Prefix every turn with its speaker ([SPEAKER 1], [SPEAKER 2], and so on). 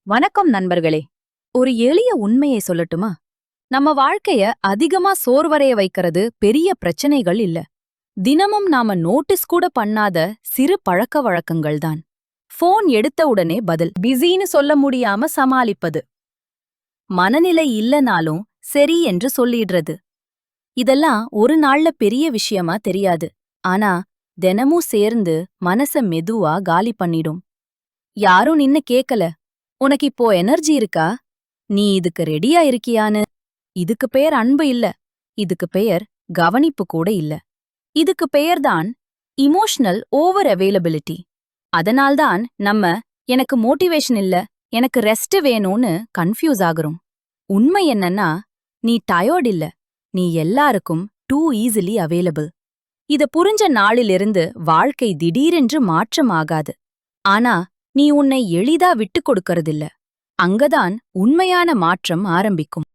[SPEAKER 1] வணக்கம் நண்பர்களே. ஒரு எளிய உண்மையை சொல்லட்டுமா? நம்ம வாழ்க்கைய அதிகமா சோர்வடைய வைக்கிறது பெரிய பிரச்சனைகள் இல்ல. தினமும் நாம நோட்டீஸ் கூட பண்ணாத சிறு பழக்க வழக்கங்கள் தான். போன் எடுத்த உடனே பதில் பிஸின்னு சொல்ல முடியாம சமாளிப்பது. மனநிலை இல்லனாலும் சரி என்று சொல்லிடுறது. இதெல்லாம் ஒரு நாள்ல பெரிய விஷயமா தெரியாது. ஆனா தினமும் சேர்ந்து மனச மெதுவா காலி பண்ணிடும். யாரும் நின்னு கேக்கல, உனக்கு இப்போ எனர்ஜி இருக்கா? நீ இதுக்கு ரெடியா இருக்கியான்னு? இதுக்கு பெயர் அன்பு இல்ல. இதுக்கு பெயர் கவனிப்பு கூட இல்ல. இதுக்கு பெயர்தான் இமோஷனல் ஓவர் அவைலபிலிட்டி. அதனால்தான் நம்ம எனக்கு மோட்டிவேஷன் இல்ல, எனக்கு ரெஸ்ட் வேணும்னு கன்ஃபியூஸ் ஆகுறோம். உண்மை என்னன்னா, நீ டயர்ட் இல்ல. நீ எல்லாருக்கும் டூ ஈஸிலி அவைலபிள். இத புரிஞ்ச நாளிலிருந்து வாழ்க்கை திடீரென்று மாற்றம் ஆகாது. ஆனா நீ உன்னை எளிதா விட்டுக் கொடுக்கறதில்ல. அங்கதான் உண்மையான மாற்றம் ஆரம்பிக்கும்.